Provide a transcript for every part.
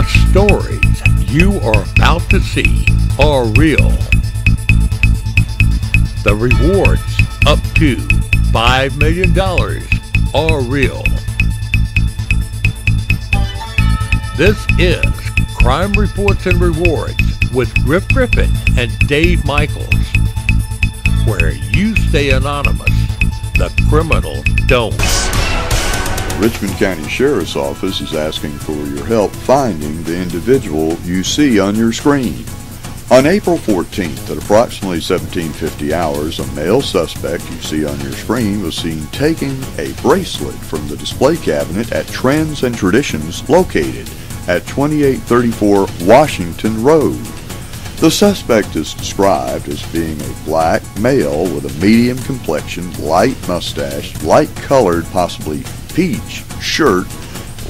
The stories you are about to see are real. The rewards up to $5 million are real. This is Crime Reports and Rewards with Griff Griffin and Dave Michaels, where you stay anonymous, the criminals don't. The Richmond County Sheriff's Office is asking for your help finding the individual you see on your screen. On April 14th at approximately 1750 hours, a male suspect you see on your screen was seen taking a bracelet from the display cabinet at Trends and Traditions located at 2834 Washington Road. The suspect is described as being a black male with a medium complexion, light mustache, light-colored, possibly peach shirt,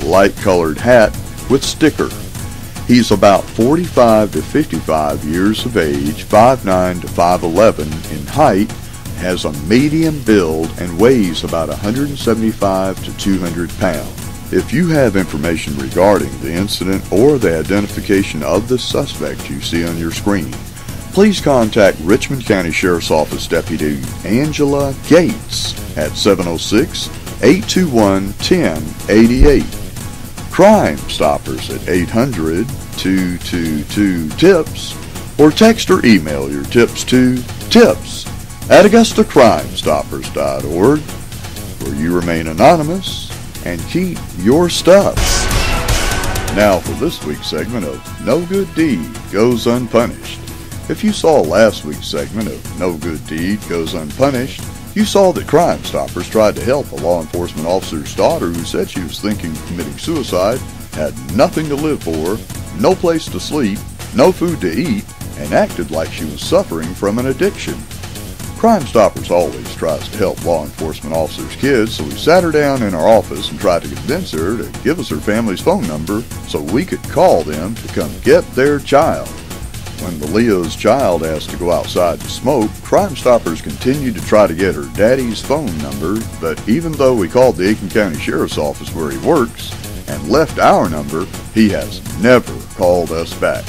light-colored hat with sticker. He's about 45 to 55 years of age, 5'9 to 5'11 in height, has a medium build, and weighs about 175 to 200 pounds. If you have information regarding the incident or the identification of the suspect you see on your screen, please contact Richmond County Sheriff's Office Deputy Angela Gates at 706-821-1088. Crime Stoppers at 800-222-TIPS, or text or email your tips to tips@AugustaCrimeStoppers.org, where you remain anonymous and keep your stuff. Now for this week's segment of No Good Deed Goes Unpunished. If you saw last week's segment of No Good Deed Goes Unpunished, you saw that Crime Stoppers tried to help a law enforcement officer's daughter who said she was thinking of committing suicide, had nothing to live for, no place to sleep, no food to eat, and acted like she was suffering from an addiction. Crime Stoppers always tries to help law enforcement officers' kids, so we sat her down in our office and tried to convince her to give us her family's phone number so we could call them to come get their child. When the Leo's child asked to go outside to smoke, Crime Stoppers continued to try to get her daddy's phone number, but even though we called the Aiken County Sheriff's Office where he works and left our number, he has never called us back.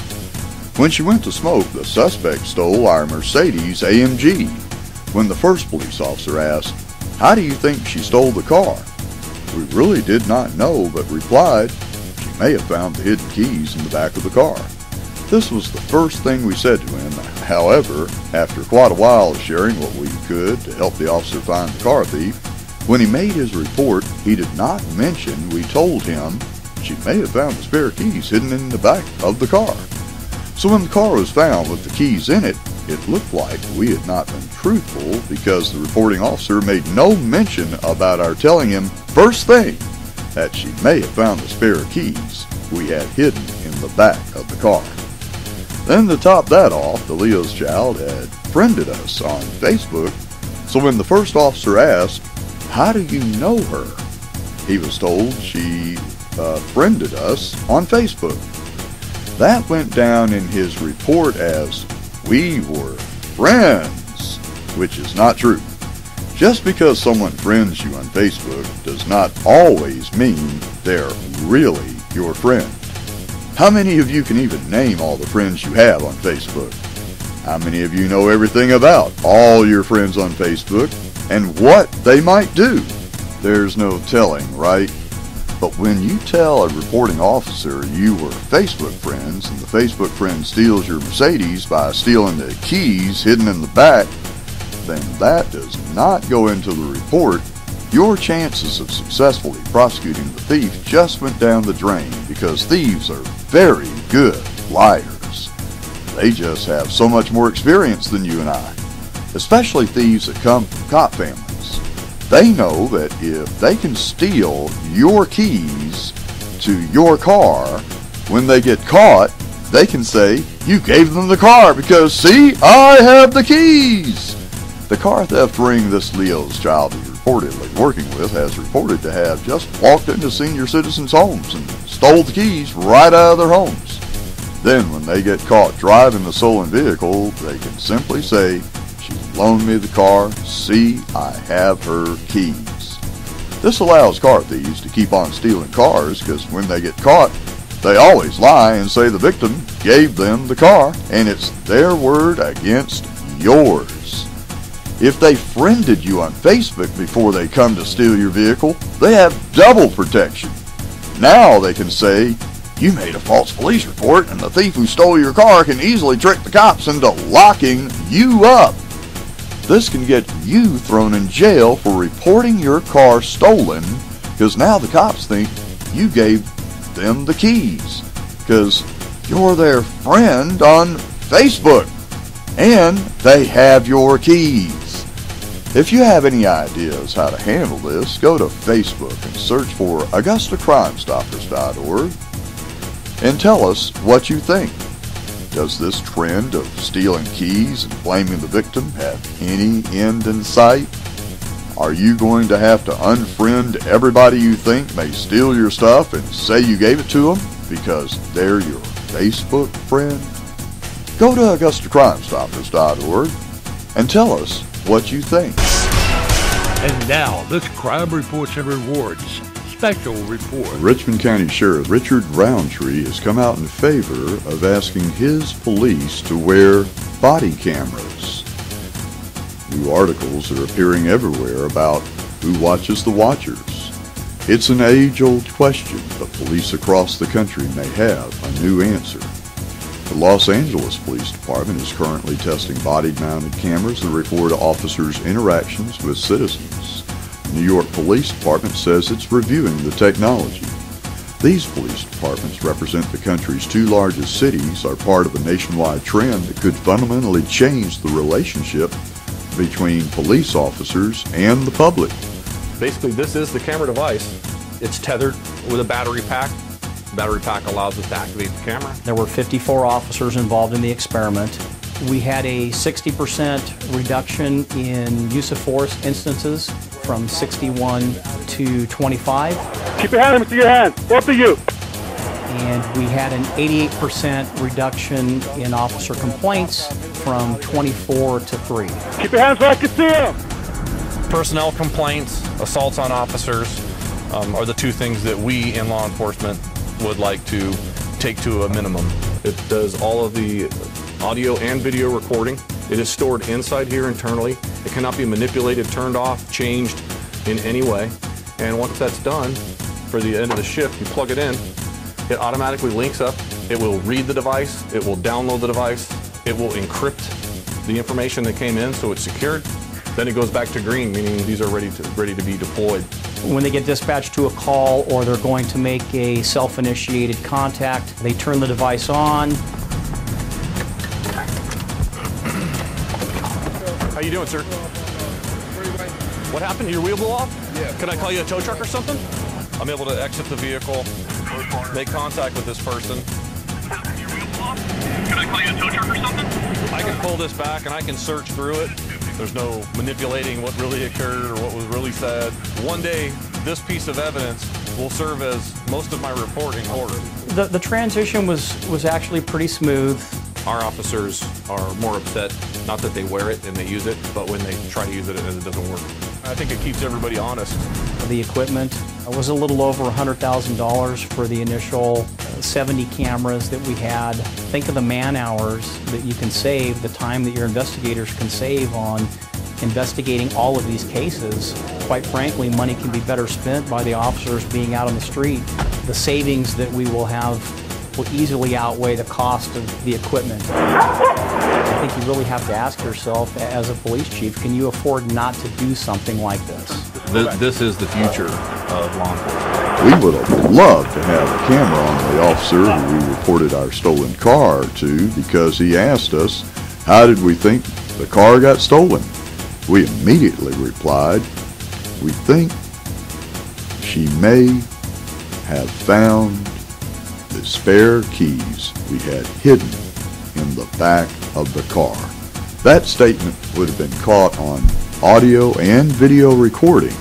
When she went to smoke, the suspect stole our Mercedes AMG. When the first police officer asked, "How do you think she stole the car?" we really did not know, but replied, "She may have found the hidden keys in the back of the car." This was the first thing we said to him. However, after quite a while of sharing what we could to help the officer find the car thief, when he made his report, he did not mention we told him she may have found the spare keys hidden in the back of the car. So when the car was found with the keys in it, it looked like we had not been truthful because the reporting officer made no mention about our telling him first thing that she may have found the spare keys we had hidden in the back of the car. Then to top that off, the Leo's child had friended us on Facebook, so when the first officer asked, "How do you know her?" he was told she friended us on Facebook. That went down in his report as "we were friends," which is not true. Just because someone friends you on Facebook does not always mean they're really your friend. How many of you can even name all the friends you have on Facebook? How many of you know everything about all your friends on Facebook and what they might do? There's no telling, right? But when you tell a reporting officer you were Facebook friends and the Facebook friend steals your Mercedes by stealing the keys hidden in the back, then that does not go into the report. Your chances of successfully prosecuting the thief just went down the drain because thieves are very good liars. They just have so much more experience than you and I, especially thieves that come from cop families. They know that if they can steal your keys to your car, when they get caught, they can say, "You gave them the car because, see, I have the keys." The car theft ring this Leo's child is reportedly working with has reported to have just walked into senior citizens' homes and stole the keys right out of their homes. Then when they get caught driving the stolen vehicle, they can simply say, "She loaned me the car, see, I have her keys." This allows car thieves to keep on stealing cars because when they get caught, They always lie and say the victim gave them the car, and it's their word against yours. If they friended you on Facebook before they come to steal your vehicle, they have double protection. Now they can say, you made a false police report and the thief who stole your car can easily trick the cops into locking you up. This can get you thrown in jail for reporting your car stolen, because now the cops think you gave them the keys because you're their friend on Facebook and they have your keys. If you have any ideas how to handle this, go to Facebook and search for AugustaCrimeStoppers.org and tell us what you think. Does this trend of stealing keys and blaming the victim have any end in sight? Are you going to have to unfriend everybody you think may steal your stuff and say you gave it to them because they're your Facebook friend? Go to AugustaCrimeStoppers.org and tell us what you think. And now, this Crime Reports and Rewards special report. Richmond County Sheriff Richard Roundtree has come out in favor of asking his police to wear body cameras. New articles are appearing everywhere about who watches the watchers. It's an age-old question, but police across the country may have a new answer. The Los Angeles Police Department is currently testing body-mounted cameras that record officers' interactions with citizens. The New York Police Department says it's reviewing the technology. These police departments represent the country's two largest cities, are part of a nationwide trend that could fundamentally change the relationship between police officers and the public. Basically, this is the camera device. It's tethered with a battery pack. The battery pack allows us to activate the camera. There were 54 officers involved in the experiment. We had a 60% reduction in use of force instances from 61 to 25. Keep your hands to your hands, both of you. And we had an 88% reduction in officer complaints from 24 to 3. Keep your hands where I can see them. Personnel complaints, assaults on officers are the two things that we in law enforcement would like to take to a minimum. It does all of the audio and video recording. It is stored inside here internally. It cannot be manipulated, turned off, changed in any way. And once that's done, for the end of the shift, you plug it in, it automatically links up. It will read the device, it will download the device, it will encrypt the information that came in so it's secured. Then it goes back to green, meaning these are ready to be deployed. When they get dispatched to a call or they're going to make a self-initiated contact, they turn the device on. How you doing, sir? What happened? Your wheel blew off? Yeah. Can I call you a tow truck or something? I'm able to exit the vehicle, make contact with this person. Your wheel blew off? Can I call you a tow truck or something? I can pull this back and I can search through it. There's no manipulating what really occurred or what was really said. One day, this piece of evidence will serve as most of my report in court. The transition was actually pretty smooth. Our officers are more upset, not that they wear it and they use it, but when they try to use it and it doesn't work. I think it keeps everybody honest. The equipment was a little over $100,000 for the initial 70 cameras that we had. Think of the man hours that you can save, the time that your investigators can save on investigating all of these cases. Quite frankly, money can be better spent by the officers being out on the street. The savings that we will have will easily outweigh the cost of the equipment. I think you really have to ask yourself, as a police chief, can you afford not to do something like this? This is the future of law enforcement. We would have loved to have a camera on the officer who we reported our stolen car to, because he asked us, how did we think the car got stolen? We immediately replied, we think she may have found the spare keys we had hidden in the back of the car. That statement would have been caught on audio and video recording,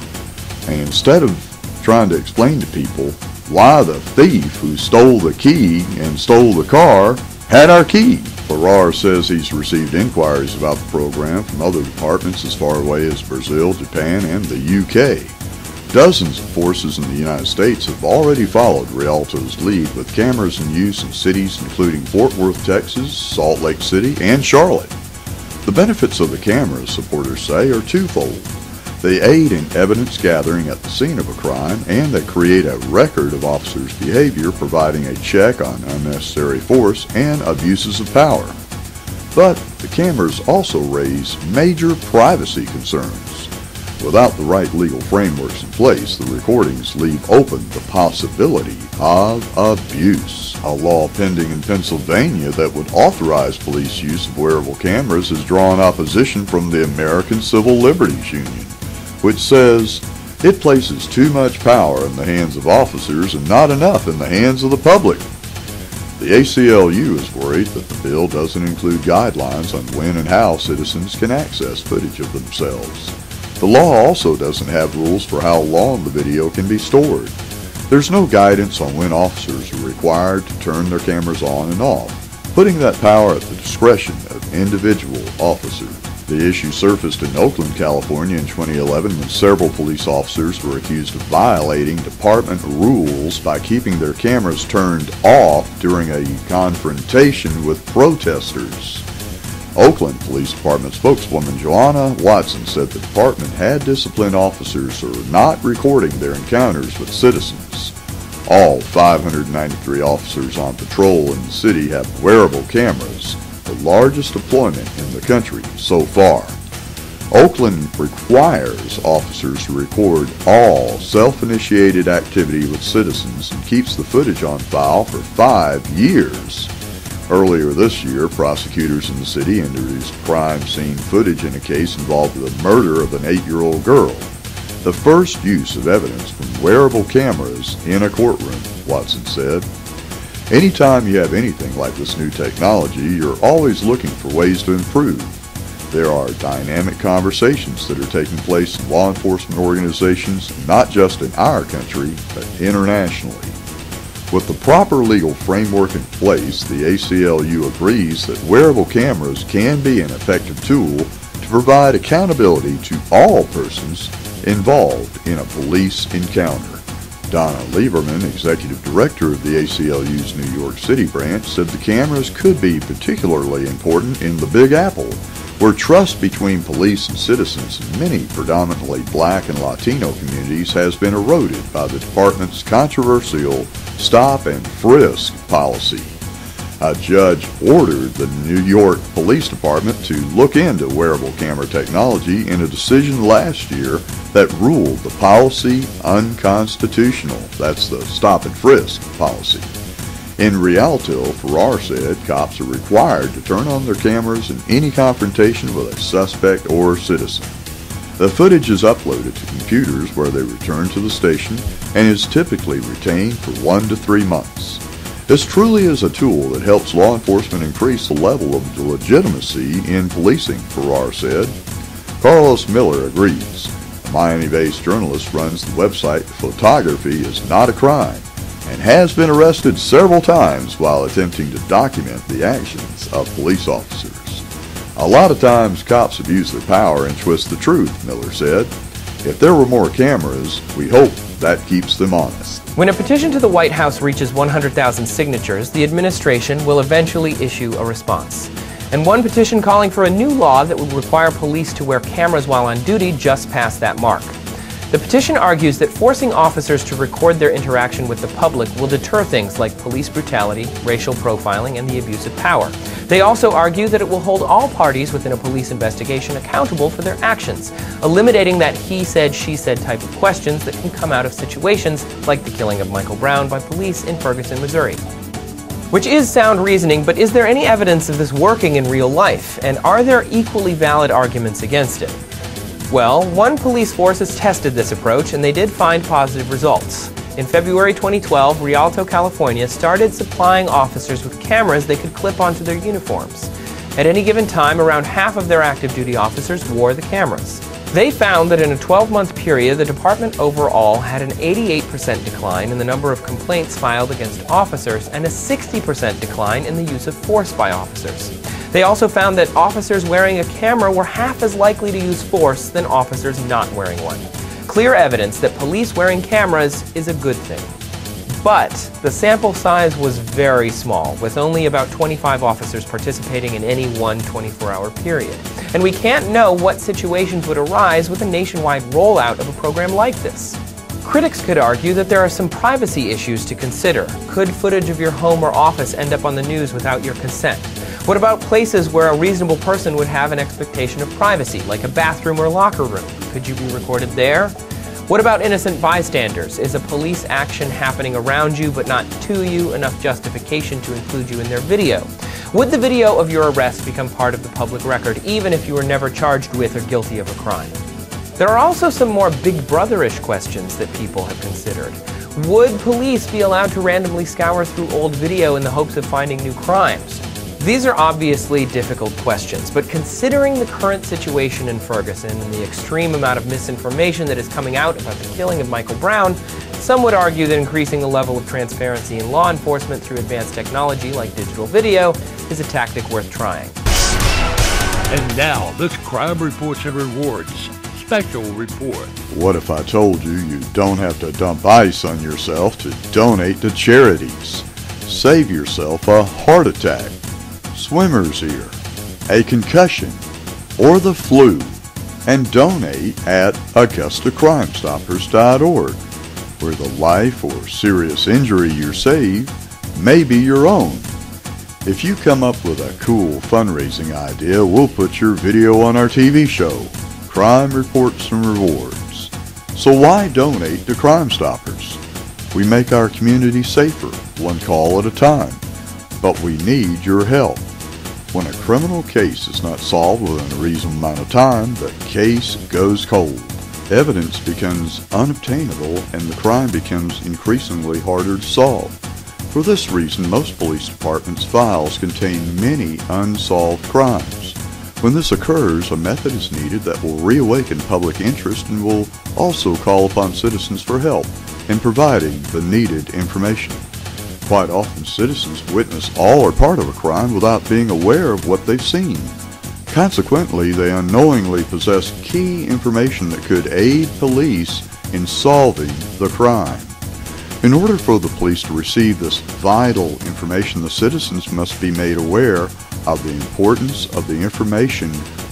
and instead of trying to explain to people why the thief who stole the key and stole the car had our key. Farrar says he's received inquiries about the program from other departments as far away as Brazil, Japan, and the UK. Dozens of forces in the United States have already followed Rialto's lead with cameras in use in cities including Fort Worth, Texas, Salt Lake City, and Charlotte. The benefits of the cameras, supporters say, are twofold. They aid in evidence gathering at the scene of a crime, and they create a record of officers' behavior, providing a check on unnecessary force and abuses of power. But the cameras also raise major privacy concerns. Without the right legal frameworks in place, the recordings leave open the possibility of abuse. A law pending in Pennsylvania that would authorize police use of wearable cameras has drawn opposition from the American Civil Liberties Union, which says it places too much power in the hands of officers and not enough in the hands of the public. The ACLU is worried that the bill doesn't include guidelines on when and how citizens can access footage of themselves. The law also doesn't have rules for how long the video can be stored. There's no guidance on when officers are required to turn their cameras on and off, putting that power at the discretion of individual officers. The issue surfaced in Oakland, California in 2011 when several police officers were accused of violating department rules by keeping their cameras turned off during a confrontation with protesters. Oakland Police Department spokeswoman Joanna Watson said the department had disciplined officers for not recording their encounters with citizens. All 593 officers on patrol in the city have wearable cameras, the largest deployment in the country so far. Oakland requires officers to record all self-initiated activity with citizens and keeps the footage on file for 5 years. Earlier this year, prosecutors in the city introduced crime scene footage in a case involving the murder of an 8-year-old girl. The first use of evidence from wearable cameras in a courtroom, Watson said. Anytime you have anything like this new technology, you're always looking for ways to improve. There are dynamic conversations that are taking place in law enforcement organizations, not just in our country, but internationally. With the proper legal framework in place, the ACLU agrees that wearable cameras can be an effective tool to provide accountability to all persons involved in a police encounter. Donna Lieberman, executive director of the ACLU's New York City branch, said the cameras could be particularly important in the Big Apple, where trust between police and citizens in many predominantly black and Latino communities has been eroded by the department's controversial stop and frisk policy. A judge ordered the New York Police Department to look into wearable camera technology in a decision last year that ruled the policy unconstitutional. That's the stop and frisk policy. In Rialto, Farrar said cops are required to turn on their cameras in any confrontation with a suspect or citizen. The footage is uploaded to computers where they return to the station and is typically retained for 1 to 3 months. This truly is a tool that helps law enforcement increase the level of legitimacy in policing, Farrar said. Carlos Miller agrees. A Miami-based journalist runs the website Photography is Not a Crime and has been arrested several times while attempting to document the actions of police officers. A lot of times cops abuse their power and twist the truth, Miller said. If there were more cameras, we hope that keeps them honest. When a petition to the White House reaches 100,000 signatures, the administration will eventually issue a response. And one petition calling for a new law that would require police to wear cameras while on duty just passed that mark. The petition argues that forcing officers to record their interaction with the public will deter things like police brutality, racial profiling, and the abuse of power. They also argue that it will hold all parties within a police investigation accountable for their actions, eliminating that he said, she said type of questions that can come out of situations like the killing of Michael Brown by police in Ferguson, Missouri. Which is sound reasoning, but is there any evidence of this working in real life? And are there equally valid arguments against it? Well, one police force has tested this approach, and they did find positive results. In February 2012, Rialto, California started supplying officers with cameras they could clip onto their uniforms. At any given time, around half of their active duty officers wore the cameras. They found that in a 12-month period, the department overall had an 88% decline in the number of complaints filed against officers and a 60% decline in the use of force by officers. They also found that officers wearing a camera were half as likely to use force than officers not wearing one. clear evidence that police wearing cameras is a good thing. But the sample size was very small, with only about 25 officers participating in any one 24-hour period. And we can't know what situations would arise with a nationwide rollout of a program like this. Critics could argue that there are some privacy issues to consider. Could footage of your home or office end up on the news without your consent? What about places where a reasonable person would have an expectation of privacy, like a bathroom or locker room? Could you be recorded there? What about innocent bystanders? Is a police action happening around you but not to you enough justification to include you in their video? Would the video of your arrest become part of the public record even if you were never charged with or guilty of a crime? There are also some more Big Brother-ish questions that people have considered. Would police be allowed to randomly scour through old video in the hopes of finding new crimes? These are obviously difficult questions, but considering the current situation in Ferguson and the extreme amount of misinformation that is coming out about the killing of Michael Brown, some would argue that increasing the level of transparency in law enforcement through advanced technology like digital video is a tactic worth trying. And now, this Crime Reports and Rewards special report. What if I told you you don't have to dump ice on yourself to donate to charities? Save yourself a heart attack, swimmer's ear, a concussion, or the flu, and donate at AugustaCrimeStoppers.org, where the life or serious injury you save may be your own. If you come up with a cool fundraising idea, we'll put your video on our TV show, Crime Reports and Rewards. So why donate to Crime Stoppers? We make our community safer, one call at a time. But we need your help. When a criminal case is not solved within a reasonable amount of time, the case goes cold. Evidence becomes unobtainable and the crime becomes increasingly harder to solve. For this reason, most police departments' files contain many unsolved crimes. When this occurs, a method is needed that will reawaken public interest and will also call upon citizens for help in providing the needed information. Quite often, citizens witness all or part of a crime without being aware of what they've seen. Consequently, they unknowingly possess key information that could aid police in solving the crime. In order for the police to receive this vital information, the citizens must be made aware of the importance of the information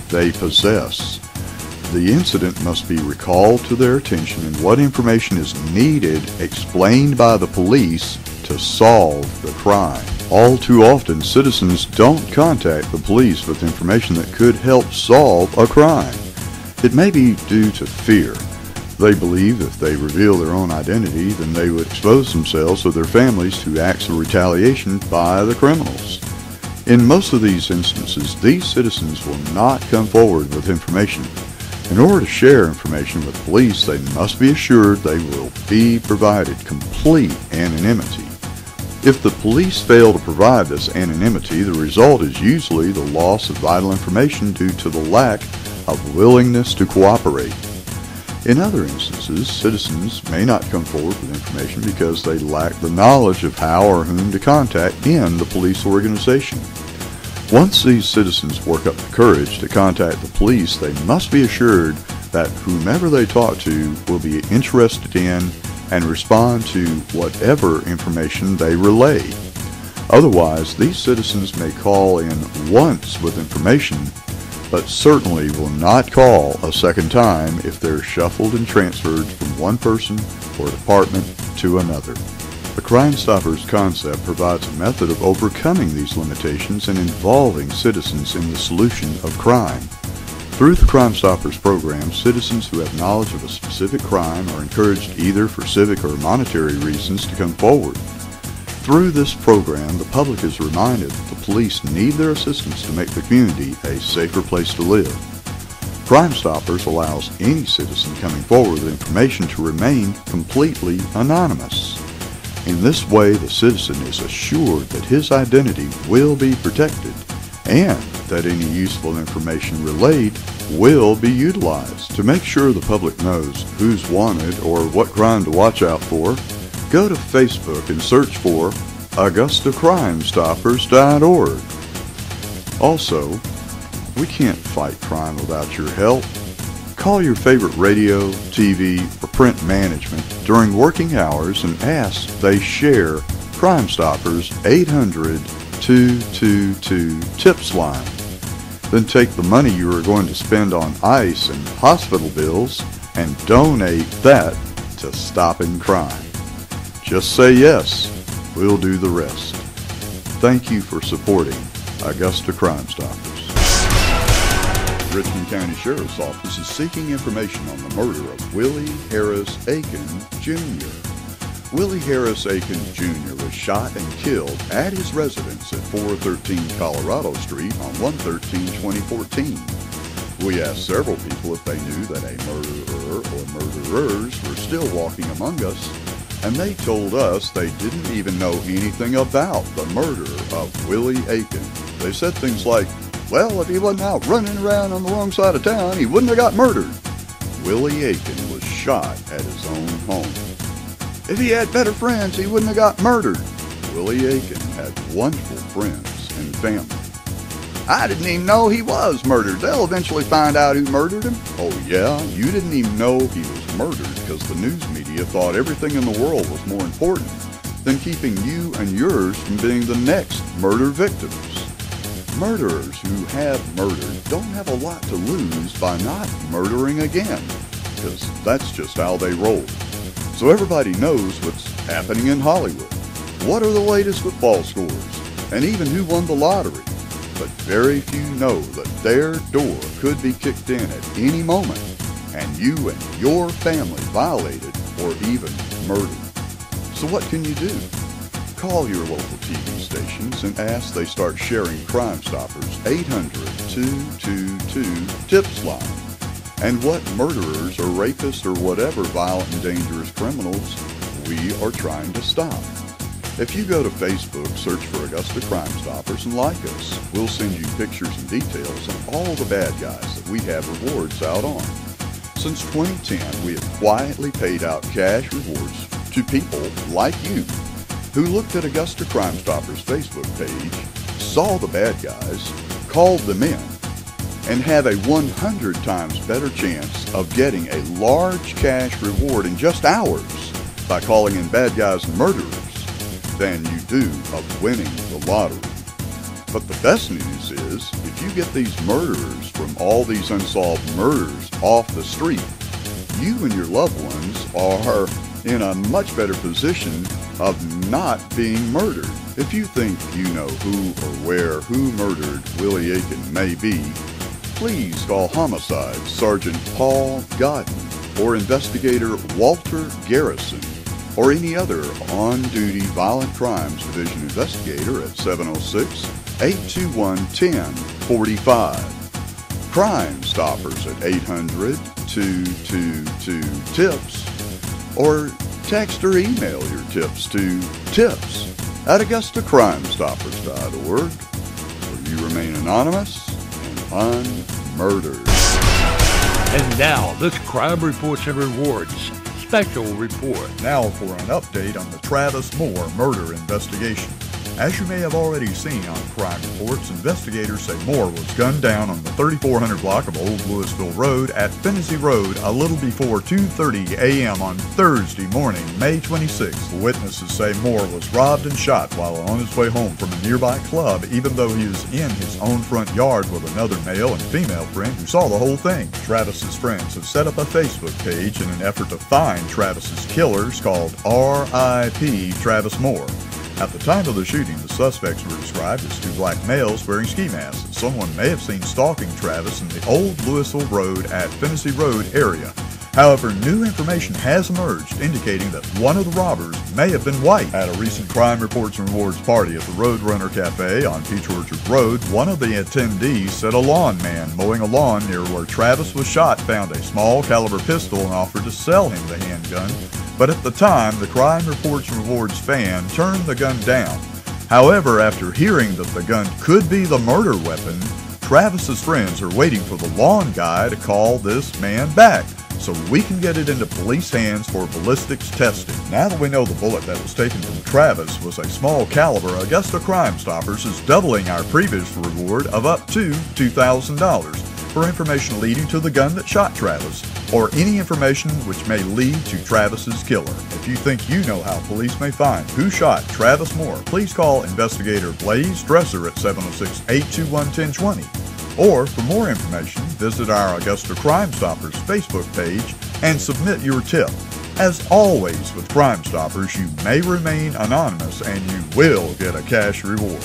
they possess. The incident must be recalled to their attention and what information is needed explained by the police to solve the crime. All too often, citizens don't contact the police with information that could help solve a crime. It may be due to fear. They believe if they reveal their own identity, then they would expose themselves or their families to acts of retaliation by the criminals. In most of these instances, these citizens will not come forward with information. In order to share information with police, they must be assured they will be provided complete anonymity. If the police fail to provide this anonymity, the result is usually the loss of vital information due to the lack of willingness to cooperate. In other instances, citizens may not come forward with information because they lack the knowledge of how or whom to contact in the police organization. Once these citizens work up the courage to contact the police, they must be assured that whomever they talk to will be interested in and respond to whatever information they relay. Otherwise, these citizens may call in once with information, but certainly will not call a second time if they're shuffled and transferred from one person or department to another. The Crime Stoppers concept provides a method of overcoming these limitations and involving citizens in the solution of crime. Through the Crime Stoppers program, citizens who have knowledge of a specific crime are encouraged either for civic or monetary reasons to come forward. Through this program, the public is reminded that the police need their assistance to make the community a safer place to live. Crime Stoppers allows any citizen coming forward with information to remain completely anonymous. In this way, the citizen is assured that his identity will be protected and that any useful information relayed will be utilized. To make sure the public knows who's wanted or what crime to watch out for, go to Facebook and search for AugustaCrimeStoppers.org. Also, we can't fight crime without your help. Call your favorite radio, TV, or print management during working hours and ask they share Crime Stoppers 800-222-TIPS line. Then take the money you are going to spend on ice and hospital bills and donate that to stopping crime. Just say yes, we'll do the rest. Thank you for supporting Augusta Crime Stoppers. Richmond County Sheriff's Office is seeking information on the murder of Willie Harris Aiken Jr. Willie Harris Aiken Jr. was shot and killed at his residence at 413 Colorado Street on 1/13/2014. We asked several people if they knew that a murderer or murderers were still walking among us, and they told us they didn't even know anything about the murder of Willie Aiken. They said things like, well, if he wasn't out running around on the wrong side of town, he wouldn't have got murdered. Willie Aiken was shot at his own home. If he had better friends, he wouldn't have got murdered. Willie Aiken had wonderful friends and family. I didn't even know he was murdered. They'll eventually find out who murdered him. Oh yeah, you didn't even know he was murdered because the news media thought everything in the world was more important than keeping you and yours from being the next murder victims. Murderers who have murdered don't have a lot to lose by not murdering again, because that's just how they roll. So everybody knows what's happening in Hollywood. What are the latest football scores? And even who won the lottery? But very few know that their door could be kicked in at any moment, and you and your family violated or even murdered. So what can you do? Call your local TV stations and ask they start sharing Crime Stoppers 800-222-TIPS line. And what murderers or rapists or whatever violent and dangerous criminals we are trying to stop. If you go to Facebook, search for Augusta Crime Stoppers and like us. We'll send you pictures and details on all the bad guys that we have rewards out on. Since 2010, we have quietly paid out cash rewards to people like you who looked at Augusta Crime Stoppers Facebook page, saw the bad guys, called them in, and have a 100 times better chance of getting a large cash reward in just hours by calling in bad guys and murderers than you do of winning the lottery. But the best news is, if you get these murderers from all these unsolved murders off the street, you and your loved ones are in a much better position of not being murdered. If you think you know who or where who murdered Willie Aiken may be, please call Homicide Sergeant Paul Godden or Investigator Walter Garrison or any other on-duty Violent Crimes Division investigator at 706-821-1045. Crime Stoppers at 800-222-TIPS or text or email your tips to tips@AugustaCrimeStoppers.org, where you remain anonymous and unmurdered. And now, this Crime Reports and Rewards special report. Now for an update on the Travis Moore murder investigation. As you may have already seen on Crime Reports, investigators say Moore was gunned down on the 3400 block of Old Louisville Road at Finney Road a little before 2:30 a.m. on Thursday morning, May 26th. Witnesses say Moore was robbed and shot while on his way home from a nearby club, even though he was in his own front yard with another male and female friend who saw the whole thing. Travis's friends have set up a Facebook page in an effort to find Travis's killers called R.I.P. Travis Moore. At the time of the shooting, the suspects were described as two black males wearing ski masks, and someone may have seen stalking Travis in the Old Louisville Road at Finney Road area. However, new information has emerged indicating that one of the robbers may have been white. At a recent Crime Reports and Rewards party at the Roadrunner Cafe on Peach Orchard Road, one of the attendees said a lawn man mowing a lawn near where Travis was shot found a small caliber pistol and offered to sell him the handgun. But at the time, the Crime Reports and Rewards fan turned the gun down. However, after hearing that the gun could be the murder weapon, Travis's friends are waiting for the lawn guy to call this man back so we can get it into police hands for ballistics testing. Now that we know the bullet that was taken from Travis was a small caliber, Augusta Crime Stoppers is doubling our previous reward of up to $2,000. for information leading to the gun that shot Travis, or any information which may lead to Travis's killer. If you think you know how police may find who shot Travis Moore, please call investigator Blaze Dresser at 706-821-1020. Or, for more information, visit our Augusta Crime Stoppers Facebook page and submit your tip. As always with Crime Stoppers, you may remain anonymous and you will get a cash reward.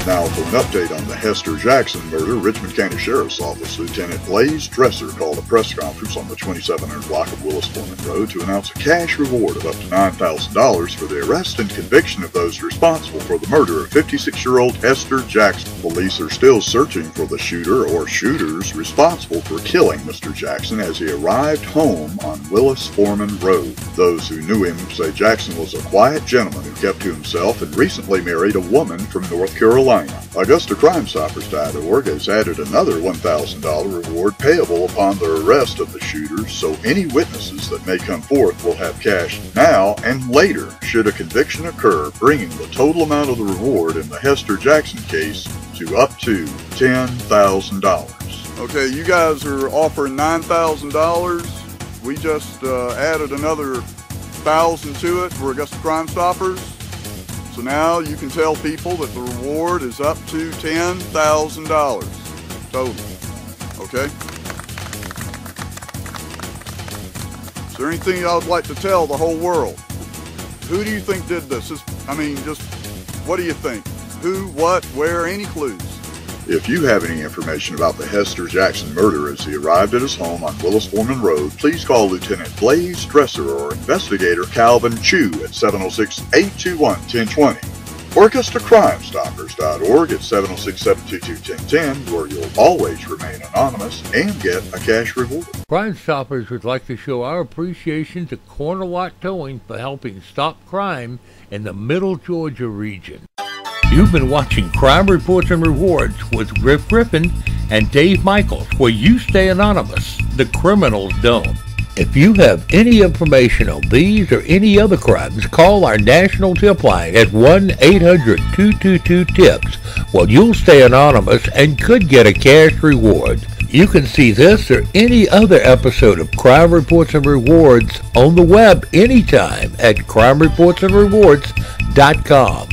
Now for an update on the Hester Jackson murder, Richmond County Sheriff's Office Lieutenant Blaze Dresser called a press conference on the 2700 block of Willis Foreman Road to announce a cash reward of up to $9,000 for the arrest and conviction of those responsible for the murder of 56-year-old Hester Jackson. Police are still searching for the shooter or shooters responsible for killing Mr. Jackson as he arrived home on Willis Foreman Road. Those who knew him say Jackson was a quiet gentleman who kept to himself and recently married a woman from North Carolina. AugustaCrimeStoppers.org has added another $1,000 reward payable upon the arrest of the shooters, so any witnesses that may come forth will have cash now and later should a conviction occur, bringing the total amount of the reward in the Hester Jackson case to up to $10,000. Okay, you guys are offering $9,000. We just added another $1,000 to it for Augusta Crime Stoppers. So now you can tell people that the reward is up to $10,000 total. Okay? Is there anything y'all would like to tell the whole world? Who do you think did this? Just what do you think? Who, what, where, any clues? If you have any information about the Hester Jackson murder as he arrived at his home on Willis Foreman Road, please call Lieutenant Blaze Dresser or Investigator Calvin Chu at 706-821-1020 or AugustaCrimeStoppers.org at 706-722-1010, where you'll always remain anonymous and get a cash reward. Crime Stoppers would like to show our appreciation to Corner Lot Towing for helping stop crime in the Middle Georgia region. You've been watching Crime Reports and Rewards with Griff Griffin and Dave Michaels, where you stay anonymous. The criminals don't. If you have any information on these or any other crimes, call our national tip line at 1-800-222-TIPS. Well, you'll stay anonymous and could get a cash reward. You can see this or any other episode of Crime Reports and Rewards on the web anytime at crimereportsandrewards.com.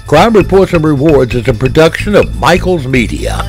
Crime Reports and Rewards is a production of Michaels Media.